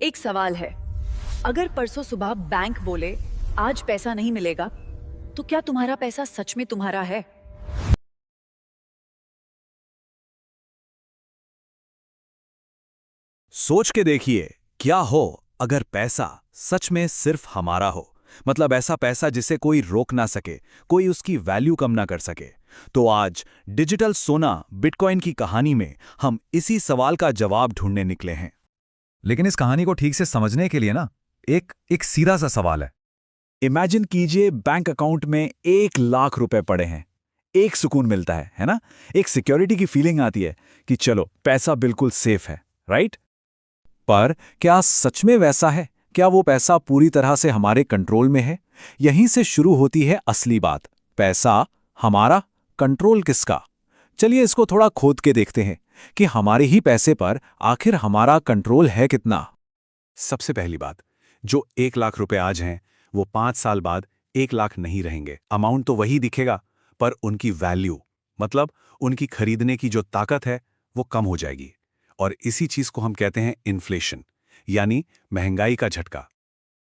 एक सवाल है, अगर परसों सुबह बैंक बोले आज पैसा नहीं मिलेगा, तो क्या तुम्हारा पैसा सच में तुम्हारा है? सोच के देखिए, क्या हो अगर पैसा सच में सिर्फ हमारा हो। मतलब ऐसा पैसा जिसे कोई रोक ना सके, कोई उसकी वैल्यू कम ना कर सके। तो आज डिजिटल सोना बिटकॉइन की कहानी में हम इसी सवाल का जवाब ढूंढने निकले हैं। लेकिन इस कहानी को ठीक से समझने के लिए ना एक सीधा सा सवाल है। इमेजिन कीजिए, बैंक अकाउंट में 1 लाख रुपए पड़े हैं। एक सुकून मिलता है ना? एक सिक्योरिटी की फीलिंग आती है कि चलो पैसा बिल्कुल सेफ है, राइट? पर क्या सच में वैसा है? क्या वो पैसा पूरी तरह से हमारे कंट्रोल में है? यहीं से शुरू होती है असली बात। पैसा हमारा, कंट्रोल किसका? चलिए इसको थोड़ा खोद के देखते हैं कि हमारे ही पैसे पर आखिर हमारा कंट्रोल है कितना। सबसे पहली बात, जो 1 लाख रुपए आज हैं, वो 5 साल बाद 1 लाख नहीं रहेंगे। अमाउंट तो वही दिखेगा, पर उनकी वैल्यू, मतलब उनकी खरीदने की जो ताकत है, वो कम हो जाएगी। और इसी चीज को हम कहते हैं इन्फ्लेशन, यानी महंगाई का झटका।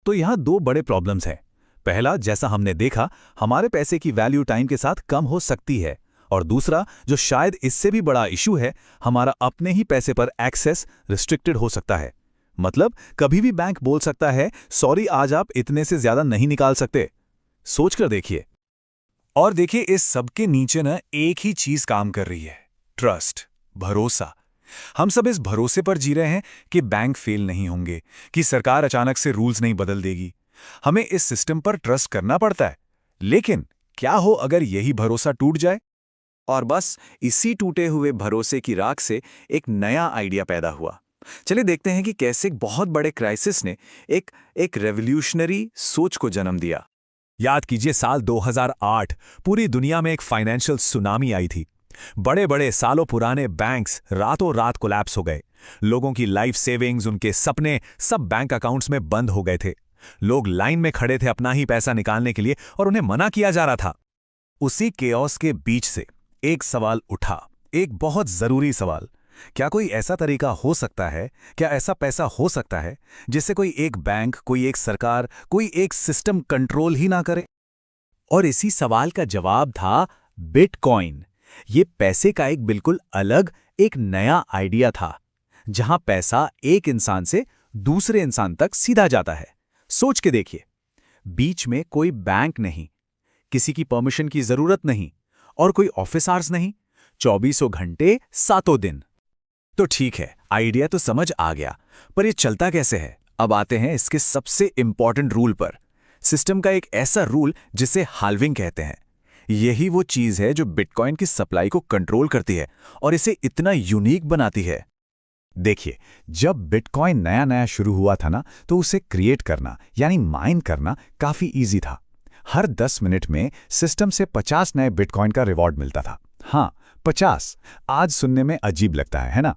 तो यहाँ दो बड़े प्रॉब्लम्स हैं। पहला, जैसा हमने देखा, हमारे पैसे की वैल्यू टाइम के साथ कम हो सकती है। और दूसरा, जो शायद इससे भी बड़ा इशू है, हमारा अपने ही पैसे पर एक्सेस रिस्ट्रिक्टेड हो सकता है। मतलब कभी भी बैंक बोल सकता है, सॉरी आज आप इतने से ज्यादा नहीं निकाल सकते। सोचकर देखिए। और देखिए, इस सबके नीचे ना एक ही चीज काम कर रही है, ट्रस्ट, भरोसा। हम सब इस भरोसे पर जी रहे हैं कि बैंक फेल नहीं होंगे, कि सरकार अचानक से रूल्स नहीं बदल देगी। हमें इस सिस्टम पर ट्रस्ट करना पड़ता है। लेकिन क्या हो अगर यही भरोसा टूट जाए? और बस इसी टूटे हुए भरोसे की राख से एक नया आइडिया पैदा हुआ। चलिए देखते हैं कि कैसे एक बहुत बड़े क्राइसिस ने एक रेवोल्यूशनरी सोच को जन्म दिया। याद कीजिए, साल 2008 पूरी दुनिया में एक फाइनेंशियल सुनामी आई थी। बड़े बड़े सालों पुराने बैंक्स रातों रात कोलैप्स हो गए। लोगों की लाइफ सेविंग्स, उनके सपने, सब बैंक अकाउंट्स में बंद हो गए थे। लोग लाइन में खड़े थे अपना ही पैसा निकालने के लिए, और उन्हें मना किया जा रहा था। उसी केओस के बीच से एक सवाल उठा, एक बहुत जरूरी सवाल। क्या कोई ऐसा तरीका हो सकता है, क्या ऐसा पैसा हो सकता है जिससे कोई एक बैंक, कोई एक सरकार, कोई एक सिस्टम कंट्रोल ही ना करे? और इसी सवाल का जवाब था बिटकॉइन। ये पैसे का एक बिल्कुल अलग, एक नया आइडिया था, जहां पैसा एक इंसान से दूसरे इंसान तक सीधा जाता है। सोच के देखिए, बीच में कोई बैंक नहीं, किसी की परमिशन की जरूरत नहीं, और कोई ऑफिस आवर्स नहीं, 24 घंटे 7 दिन। तो ठीक है, आइडिया तो समझ आ गया, पर ये चलता कैसे है? अब आते हैं इसके सबसे इंपॉर्टेंट रूल पर। सिस्टम का एक ऐसा रूल जिसे हाल्विंग कहते हैं। यही वो चीज है जो बिटकॉइन की सप्लाई को कंट्रोल करती है और इसे इतना यूनिक बनाती है। देखिए, जब बिटकॉइन नया नया शुरू हुआ था ना, तो उसे क्रिएट करना यानी माइन करना काफी इजी था। हर 10 मिनट में सिस्टम से 50 नए बिटकॉइन का रिवॉर्ड मिलता था। हाँ, 50। आज सुनने में अजीब लगता है ना?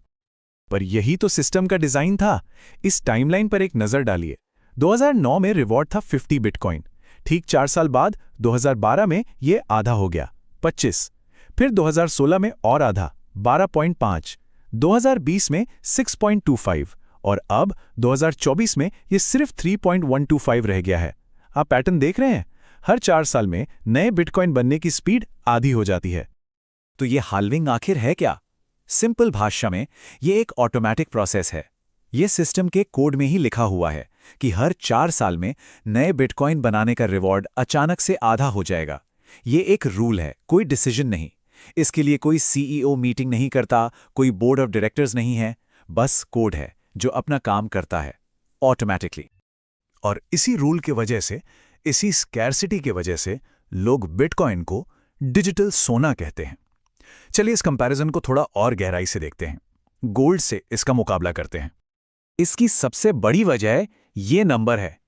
पर यही तो सिस्टम का डिजाइन था। इस टाइमलाइन पर एक नजर डालिए। 2009 में रिवॉर्ड था 50 बिटकॉइन। ठीक 4 साल बाद 2012 में ये आधा हो गया, 25। फिर 2016 में और आधा, 12.5। 2020 में 6.25 और अब 2024 में ये सिर्फ 3.125 रह गया है। आप पैटर्न देख रहे हैं? हर 4 साल में नए बिटकॉइन बनने की स्पीड आधी हो जाती है। तो ये हाल्विंग आखिर है क्या? सिंपल भाषा में ये एक ऑटोमेटिक प्रोसेस है। ये सिस्टम के कोड में ही लिखा हुआ है कि हर 4 साल में नए बिटकॉइन बनाने का रिवॉर्ड अचानक से आधा हो जाएगा। ये एक रूल है, कोई डिसीजन नहीं। इसके लिए कोई सीईओ मीटिंग नहीं करता, कोई बोर्ड ऑफ डायरेक्टर्स नहीं है। बस कोड है जो अपना काम करता है ऑटोमेटिकली। और इसी रूल की वजह से, इसी स्कैर्सिटी की वजह से लोग बिटकॉइन को डिजिटल सोना कहते हैं। चलिए इस कंपैरिजन को थोड़ा और गहराई से देखते हैं। गोल्ड से इसका मुकाबला करते हैं। इसकी सबसे बड़ी वजह ये नंबर है,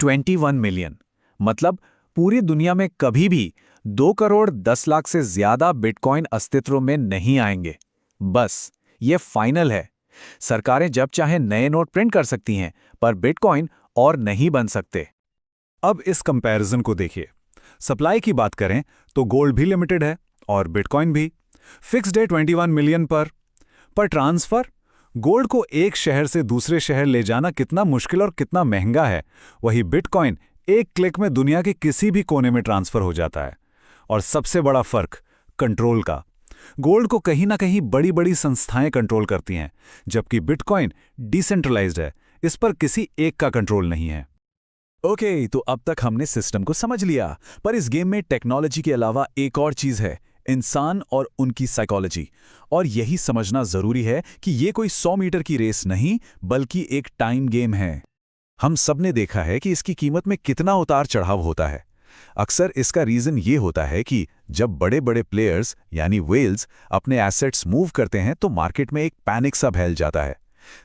21 मिलियन। मतलब पूरी दुनिया में कभी भी 2 करोड़ 10 लाख से ज्यादा बिटकॉइन अस्तित्व में नहीं आएंगे। बस ये फाइनल है। सरकारें जब चाहे नए नोट प्रिंट कर सकती हैं, पर बिटकॉइन और नहीं बन सकते। अब इस कंपैरिजन को देखिए। सप्लाई की बात करें तो गोल्ड भी लिमिटेड है और बिटकॉइन भी। फिक्स्ड है 21 मिलियन पर ट्रांसफर गोल्ड को एक शहर से दूसरे शहर ले जाना कितना मुश्किल और कितना महंगा है, वही बिटकॉइन एक क्लिक में दुनिया के किसी भी कोने में ट्रांसफर हो जाता है। और सबसे बड़ा फर्क कंट्रोल का। गोल्ड को कहीं ना कहीं बड़ी बड़ी संस्थाएं कंट्रोल करती हैं, जबकि बिटकॉइन डिसेंट्रलाइज्ड है, इस पर किसी एक का कंट्रोल नहीं है। ओके, तो अब तक हमने सिस्टम को समझ लिया, पर इस गेम में टेक्नोलॉजी के अलावा एक और चीज है, इंसान और उनकी साइकोलॉजी। और यही समझना जरूरी है कि ये कोई 100 मीटर की रेस नहीं, बल्कि एक टाइम गेम है। हम सबने देखा है कि इसकी कीमत में कितना उतार चढ़ाव होता है। अक्सर इसका रीजन ये होता है कि जब बड़े बड़े प्लेयर्स यानी व्हेल्स अपने एसेट्स मूव करते हैं तो मार्केट में एक पैनिक सा फैल जाता है,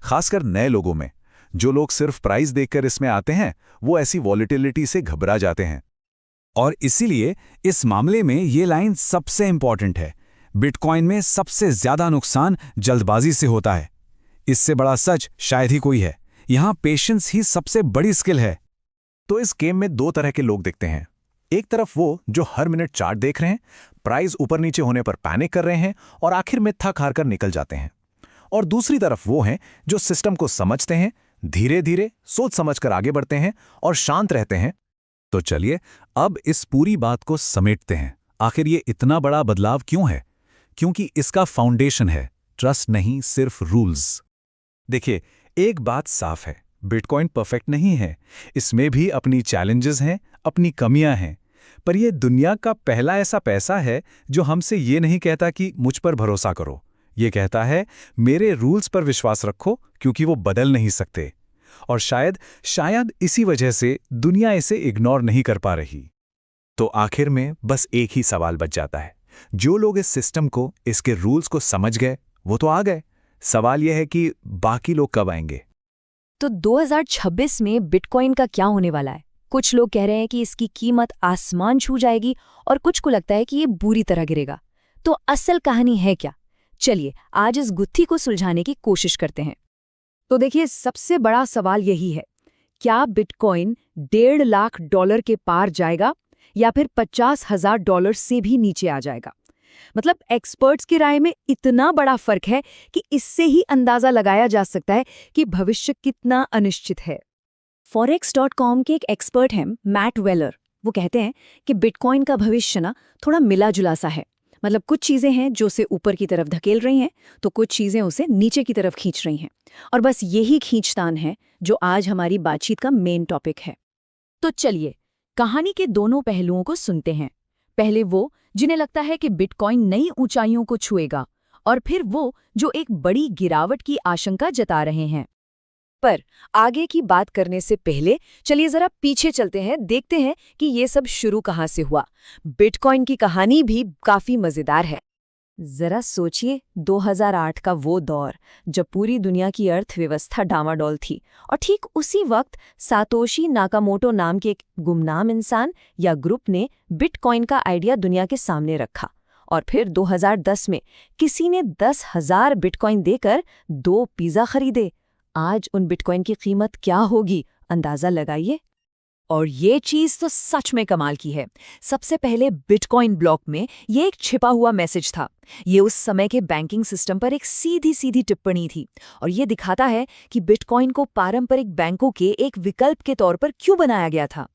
खासकर नए लोगों में। जो लोग सिर्फ प्राइस देखकर इसमें आते हैं वो ऐसी वॉलेटिलिटी से घबरा जाते हैं। और इसीलिए इस मामले में ये लाइन सबसे इंपॉर्टेंट है। बिटकॉइन में सबसे ज्यादा नुकसान जल्दबाजी से होता है। इससे बड़ा सच शायद ही कोई है। यहां पेशेंस ही सबसे बड़ी स्किल है। तो इस गेम में दो तरह के लोग दिखते हैं। एक तरफ वो जो हर मिनट चार्ट देख रहे हैं, प्राइस ऊपर नीचे होने पर पैनिक कर रहे हैं और आखिर में थक हार कर निकल जाते हैं। और दूसरी तरफ वो हैं जो सिस्टम को समझते हैं, धीरे धीरे सोच समझकर आगे बढ़ते हैं और शांत रहते हैं। तो चलिए अब इस पूरी बात को समेटते हैं। आखिर ये इतना बड़ा बदलाव क्यों है? क्योंकि इसका फाउंडेशन है ट्रस्ट, नहीं सिर्फ रूल्स। देखिए, एक बात साफ है, बिटकॉइन परफेक्ट नहीं है। इसमें भी अपनी चैलेंजेस हैं, अपनी कमियां हैं। पर यह दुनिया का पहला ऐसा पैसा है जो हमसे ये नहीं कहता कि मुझ पर भरोसा करो। ये कहता है मेरे रूल्स पर विश्वास रखो, क्योंकि वो बदल नहीं सकते। और शायद इसी वजह से दुनिया इसे इग्नोर नहीं कर पा रही। तो आखिर में बस एक ही सवाल बच जाता है। जो लोग इस सिस्टम को, इसके रूल्स को समझ गए वो तो आ गए। सवाल यह है कि बाकी लोग कब आएंगे? तो 2026 में बिटकॉइन का क्या होने वाला है? कुछ लोग कह रहे हैं कि इसकी कीमत आसमान छू जाएगी और कुछ को लगता है कि ये बुरी तरह गिरेगा। तो असल कहानी है क्या? चलिए आज इस गुत्थी को सुलझाने की कोशिश करते हैं। तो देखिए, सबसे बड़ा सवाल यही है, क्या बिटकॉइन $1.5 लाख के पार जाएगा या फिर $50,000 से भी नीचे आ जाएगा? मतलब एक्सपर्ट्स की राय में इतना बड़ा फर्क है कि इससे ही अंदाजा लगाया जा सकता है कि भविष्य कितना अनिश्चित है। Forex.com के एक एक्सपर्ट हैं मैट वेलर। वो कहते हैं कि बिटकॉइन का भविष्य ना थोड़ा मिला जुला सा है। मतलब कुछ चीजें हैं जो उसे ऊपर की तरफ धकेल रही हैं, तो कुछ चीजें उसे नीचे की तरफ खींच रही हैं। और बस यही खींचतान है जो आज हमारी बातचीत का मेन टॉपिक है। तो चलिए कहानी के दोनों पहलुओं को सुनते हैं। पहले वो जिन्हें लगता है कि बिटकॉइन नई ऊंचाइयों को छुएगा, और फिर वो जो एक बड़ी गिरावट की आशंका जता रहे हैं। पर आगे की बात करने से पहले चलिए जरा पीछे चलते हैं, देखते हैं कि ये सब शुरू कहाँ से हुआ। बिटकॉइन की कहानी भी काफी मजेदार है। जरा सोचिए, 2008 का वो दौर जब पूरी दुनिया की अर्थव्यवस्था डामाडोल थी, और ठीक उसी वक्त सातोशी नाकामोटो नाम के एक गुमनाम इंसान या ग्रुप ने बिटकॉइन का आइडिया दुनिया के सामने रखा। और फिर 2010 में किसी ने 10,000 बिटकॉइन देकर 2 पिज़्ज़ा खरीदे। आज उन बिटकॉइन की कीमत क्या होगी, अंदाजा लगाइए। और ये चीज तो सच में कमाल की है। सबसे पहले बिटकॉइन ब्लॉक में ये एक छिपा हुआ मैसेज था। ये उस समय के बैंकिंग सिस्टम पर एक सीधी सीधी टिप्पणी थी, और ये दिखाता है कि बिटकॉइन को पारंपरिक बैंकों के एक विकल्प के तौर पर क्यों बनाया गया था।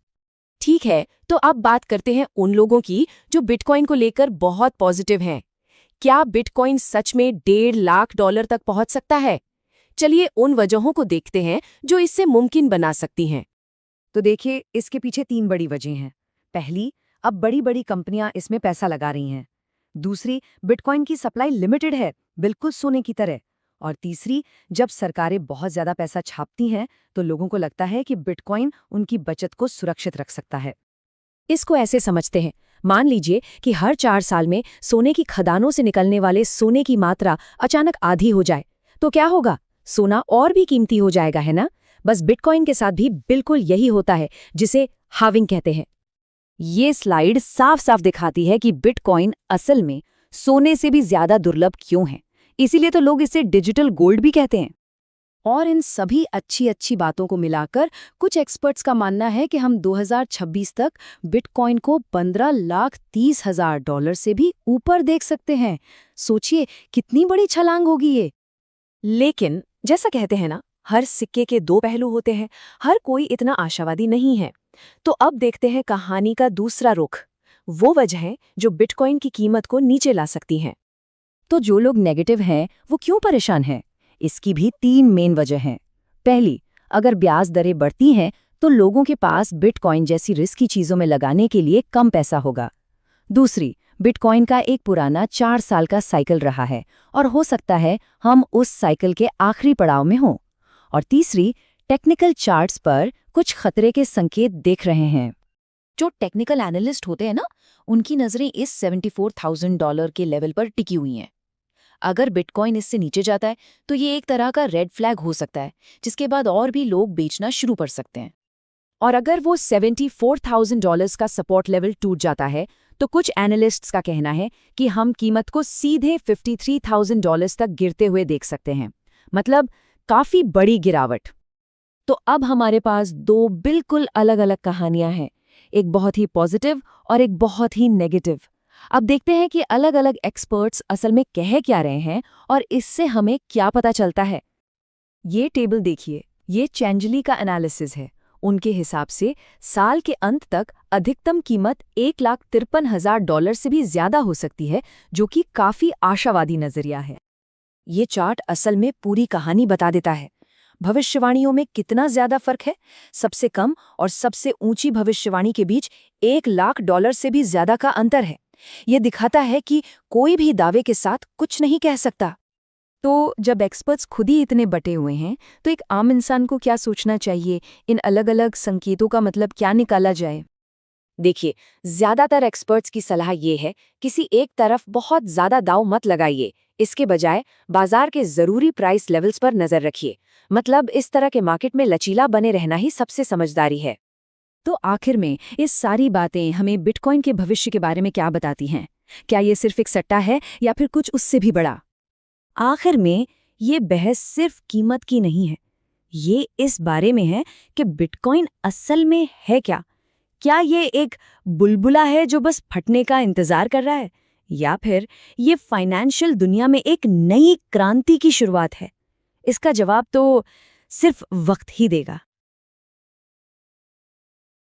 ठीक है, तो अब बात करते हैं उन लोगों की जो बिटकॉइन को लेकर बहुत पॉजिटिव हैं। क्या बिटकॉइन सच में $1.5 लाख तक पहुंच सकता है? चलिए उन वजहों को देखते हैं जो इससे मुमकिन बना सकती हैं। तो देखिए, इसके पीछे 3 बड़ी वजह हैं। पहली, अब बड़ी बड़ी कंपनियां इसमें पैसा लगा रही हैं। दूसरी, बिटकॉइन की सप्लाई लिमिटेड है, बिल्कुल सोने की तरह। और तीसरी, जब सरकारें बहुत ज्यादा पैसा छापती हैं तो लोगों को लगता है कि बिटकॉइन उनकी बचत को सुरक्षित रख सकता है। इसको ऐसे समझते हैं, मान लीजिए कि हर 4 साल में सोने की खदानों से निकलने वाले सोने की मात्रा अचानक आधी हो जाए, तो क्या होगा? सोना और भी कीमती हो जाएगा, है ना? बस बिटकॉइन के साथ भी बिल्कुल यही होता है, जिसे हाविंग कहते हैं। ये स्लाइड साफ साफ दिखाती है कि बिटकॉइन असल में सोने से भी ज्यादा दुर्लभ क्यों है। इसीलिए तो लोग इसे डिजिटल गोल्ड भी कहते हैं। और इन सभी अच्छी बातों को मिलाकर कुछ एक्सपर्ट्स का मानना है कि हम 2026 तक बिटकॉइन को $15,30,000 से भी ऊपर देख सकते हैं। सोचिए कितनी बड़ी छलांग होगी ये। लेकिन जैसा कहते हैं ना, हर सिक्के के दो पहलू होते हैं, हर कोई इतना आशावादी नहीं है। तो अब देखते हैं कहानी का दूसरा रुख, वो वजह है जो बिटकॉइन की कीमत को नीचे ला सकती हैं। तो जो लोग नेगेटिव हैं वो क्यों परेशान हैं? इसकी भी 3 मेन वजह हैं। पहली, अगर ब्याज दरें बढ़ती हैं तो लोगों के पास बिटकॉइन जैसी रिस्की चीज़ों में लगाने के लिए कम पैसा होगा। दूसरी, बिटकॉइन का एक पुराना 4 साल का साइकिल रहा है और हो सकता है हम उस साइकिल के आखिरी पड़ाव में हों। और तीसरी, टेक्निकल चार्ट्स पर कुछ खतरे के संकेत देख रहे हैं। जो टेक्निकल एनालिस्ट होते हैं ना, उनकी नज़रें इस $74,000 के लेवल पर टिकी हुई हैं। अगर बिटकॉइन इससे नीचे जाता है तो ये एक तरह का रेड फ्लैग हो सकता है, जिसके बाद और भी लोग बेचना शुरू कर सकते हैं। और अगर वो $74,000 का सपोर्ट लेवल टूट जाता है तो कुछ एनालिस्ट्स का कहना है कि हम कीमत को सीधे $53,000 तक गिरते हुए देख सकते हैं, मतलब काफी बड़ी गिरावट। तो अब हमारे पास 2 बिल्कुल अलग-अलग कहानियां हैं, एक बहुत ही पॉजिटिव और एक बहुत ही नेगेटिव। अब देखते हैं कि अलग-अलग एक्सपर्ट्स असल में कह क्या रहे हैं और इससे हमें क्या पता चलता है। ये टेबल देखिए, ये चैंजली का एनालिसिस है। उनके हिसाब से साल के अंत तक अधिकतम कीमत $1,53,000 से भी ज्यादा हो सकती है, जो कि काफी आशावादी नजरिया है। ये चार्ट असल में पूरी कहानी बता देता है। भविष्यवाणियों में कितना ज्यादा फर्क है? सबसे कम और सबसे ऊंची भविष्यवाणी के बीच $1,00,000 से भी ज्यादा का अंतर है। ये दिखाता है कि कोई भी दावे के साथ कुछ नहीं कह सकता। तो जब एक्सपर्ट्स खुद ही इतने बटे हुए हैं, तो एक आम इंसान को क्या सोचना चाहिए? इन अलग-अलग संकेतों का मतलब क्या निकाला जाए? देखिए, ज्यादातर एक्सपर्ट्स की सलाह ये है, किसी एक तरफ बहुत ज्यादा दांव मत लगाइए। इसके बजाय बाजार के जरूरी प्राइस लेवल्स पर नजर रखिए। मतलब इस तरह के मार्केट में लचीला बने रहना ही सबसे समझदारी है। तो आखिर में ये सारी बातें हमें बिटकॉइन के भविष्य के बारे में क्या बताती हैं? क्या ये सिर्फ एक सट्टा है या फिर कुछ उससे भी बड़ा? आखिर में ये बहस सिर्फ कीमत की नहीं है, ये इस बारे में है कि बिटकॉइन असल में है क्या? क्या ये एक बुलबुला है जो बस फटने का इंतजार कर रहा है, या फिर ये फाइनेंशियल दुनिया में एक नई क्रांति की शुरुआत है? इसका जवाब तो सिर्फ वक्त ही देगा।